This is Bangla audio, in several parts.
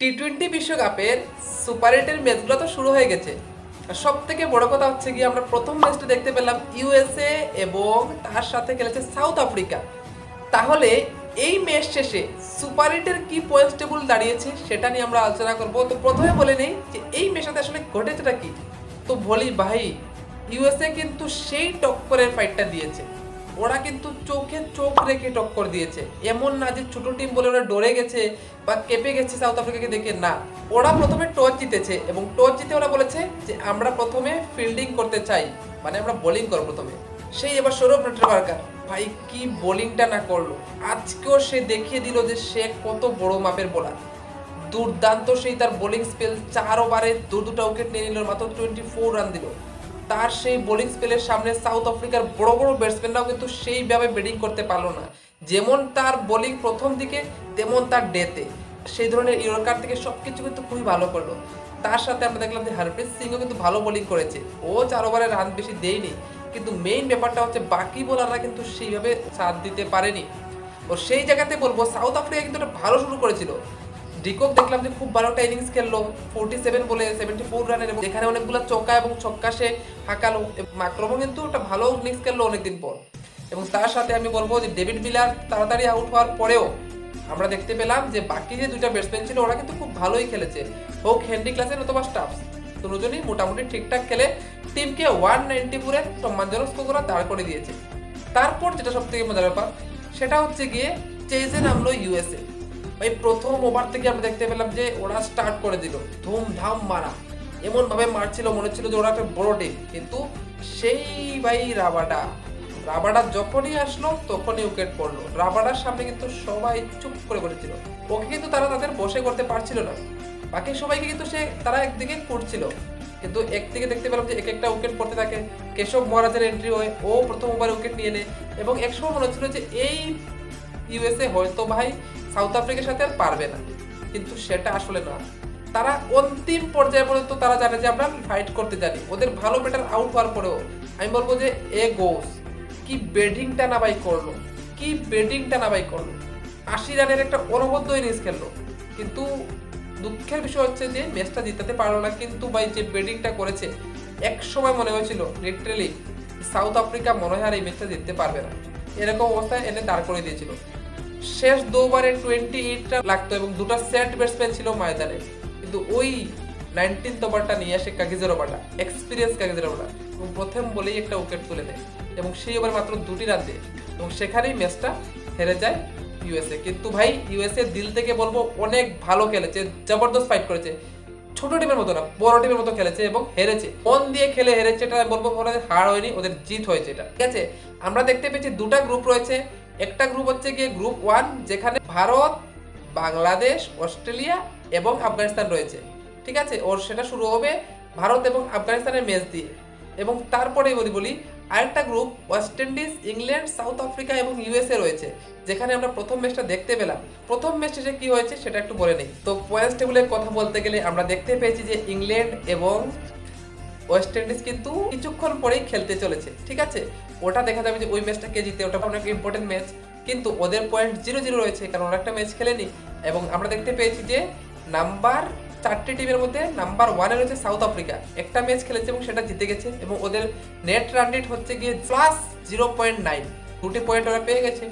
টি-20 বিশ্বকাপের সুপার 8-এর ম্যাচগুলো তো শুরু হয়ে গেছে। সব থেকে বড় কথা হচ্ছে কি আমরা প্রথম ম্যাচটা দেখতে পেলাম ইউএসএ এবং তার সাথে খেলেছে সাউথ আফ্রিকা। তাহলে এই ম্যাচ শেষে সুপার 8-এর কি পয়েন্টস টেবিল দাঁড়িয়েছে সেটা নিয়ে আমরা আলোচনা করব। তো প্রথমে বলে নেই যে এই ম্যাচটাতে আসলে ঘটেছেটা কি। তো বলি ভাই, ইউএসএ কিন্তু সেই টক্করের ফাইটটা দিয়েছে। ওরা কিন্তু চোখে চোখ রেখে টক্কর দিয়েছে। এমন না যে ছোট টিম বলে ওরা ডরে গেছে বা কেঁপে গেছে সাউথ আফ্রিকাকে দেখে, না। ওরা প্রথমে টস জিতেছে এবং টস জিতে ওরা বলেছে যে আমরা প্রথমে ফিল্ডিং করতে চাই, মানে আমরা বোলিং করব প্রথমে। সেই এবার সৌরভ নেটওয়ার্কার ভাই কি বোলিংটা না করলো। আজকেও সে দেখিয়ে দিল যে সে কত বড় মাপের বোলার। দুর্দান্ত সেই তার বোলিং স্পেল, 4 ওভারে দুটা উইকেট নিয়ে নিল, মাত্র 24 রান দিল। তার সেই বোলিং স্পেলের সামনে সাউথ আফ্রিকার বড় বড় ব্যাটসম্যানরাও কিন্তু সেইভাবে ব্যাটিং করতে পারলো না। যেমন তার বোলিং প্রথম দিকে, তেমন তার ডেতে সেই ধরনের ইয়র্কার থেকে সবকিছু কিন্তু খুবই ভালো করলো। তার সাথে আমরা দেখলাম যে হরপ্রীত সিংও কিন্তু ভালো বোলিং করেছে। ও 4 ওভারে রান বেশি দেয়নি, কিন্তু মেইন ব্যাপারটা হচ্ছে বাকি বোলাররা কিন্তু সেইভাবে সাথ দিতে পারেনি। ও সেই জায়গাতে বলবো সাউথ আফ্রিকা কিন্তু একটা ভালো শুরু করেছিল। ডিকক দেখলাম যে খুব ভালো একটা ইনিংস খেললো, 47 বলে 74 রানের, এবং এখানে অনেকগুলো চৌকা এবং ছক্কা সে হাঁকালো। মাকরমও কিন্তু একটা ভালো ইনিংস খেললো অনেকদিন পর। এবং তার সাথে আমি বলবো যে ডেভিড মিলার তাড়াতাড়ি আউট হওয়ার পরেও আমরা দেখতে পেলাম যে বাকি যে দুইটা ব্যাটসম্যান ছিল ওরা কিন্তু খুব ভালোই খেলেছে, হোক হেনরি ক্লাসেন অথবা স্টাফস। দুজনই মোটামুটি ঠিকঠাক খেলে টিমকে 194 এর সম্মানজনক স্কোর দাঁড় করে দিয়েছে। তারপর যেটা সব থেকে মজার ব্যাপার সেটা হচ্ছে গিয়ে চেজে নামলো ইউএসএ। ভাই প্রথম ওভার থেকে আমরা দেখতে পেলাম যে ওরা স্টার্ট করে দিল ধুমধাম মারা। এমন ভাবে মারছিল মনে হচ্ছিল যে ওরা একটা বড় টিম, কিন্তু সেই ভাই রাবাডা যখনই আসলো তখনই উইকেট পড়লো। রাবাডার সামনে কিন্তু সবাই চুপ করে বসেছিল। ওকে কিন্তু তারা তাদের বসে করতে পারছিল না। বাকি সবাইকে কিন্তু তারা একদিকে করছিল, কিন্তু একদিকে দেখতে পেলাম যে এক একটা উইকেট পড়তে থাকে। কেশব মহারাজের এন্ট্রি হয়, ও প্রথম ওভারে উইকেট নিয়ে নেয়। এবং একসময় মনে হচ্ছিল যে এই ইউএসএ হয়তো ভাই সাউথ আফ্রিকার সাথে আর পারবে না, কিন্তু সেটা আসলে না। তারা অন্তিম পর্যায়ে পর্যন্ত তারা জানে যে আমরা ফাইট করতে জানি। ওদের ভালো ব্যাটার আউট হওয়ার পরেও আমি বলবো যে এ গোস কি ব্যাটিংটা না ভাই করলো, কি ব্যাটিংটা না ভাই করলো। 80 রানের একটা অনবদ্য ইনিংস খেললো, কিন্তু দুঃখের বিষয় হচ্ছে যে ম্যাচটা জিতাতে পারলো না। কিন্তু ভাই যে ব্যাটিংটা করেছে, এক সময় মনে হয়েছিল লিটারালি সাউথ আফ্রিকা মনে হয় আর এই ম্যাচটা জিততে পারবে না, এরকম অবস্থায় এনে দাঁড় করে দিয়েছিল। শেষ 2 ওভারে 28 রান লাগতো এবং দুটো সেট ব্যাটসম্যান ছিল ময়দানে, কিন্তু ওই 19th ওভারটা নিয়ে আসে কাগিজের ওভারটা, এক্সপিরিয়েন্স কাগিজের ওভারটা, এবং প্রথম বলেই একটা উইকেট তুলে দেয় এবং সেই ওভার মাত্র 2টি রান দেয় এবং সেখানেই ম্যাচটা হেরে যায় ইউএসএ। কিন্তু ভাই ইউএসএ দিল থেকে বলবো অনেক ভালো খেলেছে, জবরদস্ত ফাইট করেছে। ছোট টিমের মতো না, বড় টিমের মতো খেলেছে এবং হেরেছে। মন দিয়ে খেলে হেরেছে, এটা বলবো ওদের হার হয়নি, ওদের জিত হয়েছে। এটা ঠিক আছে। আমরা দেখতে পেয়েছি দুটা গ্রুপ রয়েছে। একটা গ্রুপ হচ্ছে গিয়ে গ্রুপ 1, যেখানে ভারত, বাংলাদেশ, অস্ট্রেলিয়া এবং আফগানিস্তান রয়েছে। ঠিক আছে, ওর সেটা শুরু হবে ভারত এবং আফগানিস্তানের ম্যাচ দিয়ে। এবং তারপরে বলি আরেকটা group West Indies, England, south Africa এবং ইউএসএ রয়েছে, যেখানে আমরা প্রথম ম্যাচটা দেখতে পেলাম। প্রথম ম্যাচ শেষে কি হয়েছে সেটা একটু বলে নেই। তো পয়েন্টস টেবিলের কথা বলতে গেলে আমরা দেখতে পেয়েছি যে ইংল্যান্ড এবং ওয়েস্ট ইন্ডিজ কিন্তু কিছুক্ষণ পরেই খেলতে চলেছে। ঠিক আছে, ওটা দেখা যাবে যে ওই ম্যাচটা কে জিতে, ওটা অনেক ইম্পর্টেন্ট ম্যাচ। কিন্তু ওদের পয়েন্ট 0-0 রয়েছে, কারণ ওরা একটা ম্যাচ খেলেনি। এবং আমরা দেখতে পেয়েছি যে নাম্বার 4টি টিমের মধ্যে নাম্বার 1-এ রয়েছে সাউথ আফ্রিকা, একটা ম্যাচ খেলেছে এবং সেটা জিতে গেছে। এবং ওদের নেট রান রেট হচ্ছে গিয়ে +0.9, 2টি পয়েন্ট ওরা পেয়ে গেছে।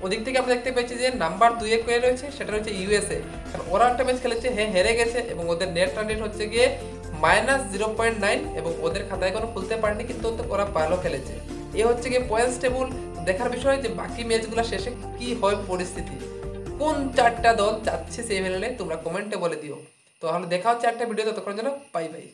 ওদিক থেকে আমরা দেখতে পেয়েছি যে নাম্বার 2-এ কে রয়েছে সেটা রয়েছে ইউএসএ, কারণ ওরা একটা ম্যাচ খেলেছে, হেরে গেছে এবং ওদের নেট রান রেট হচ্ছে গিয়ে -0.9 এবং ওদের খাতায় কোনো খুলতে পারেনি, কিন্তু ওরা ভালো খেলেছে। এ হচ্ছে গিয়ে পয়েন্টস টেবিল। দেখার বিষয় যে বাকি ম্যাচগুলো শেষে কি হয় পরিস্থিতি, কোন 4টা দল যাচ্ছে সেমিফাইনালে, তোমরা কমেন্টে বলে দিও। তো তাহলে দেখা হচ্ছে একটা ভিডিও, ততক্ষণ যেন বাই বাই।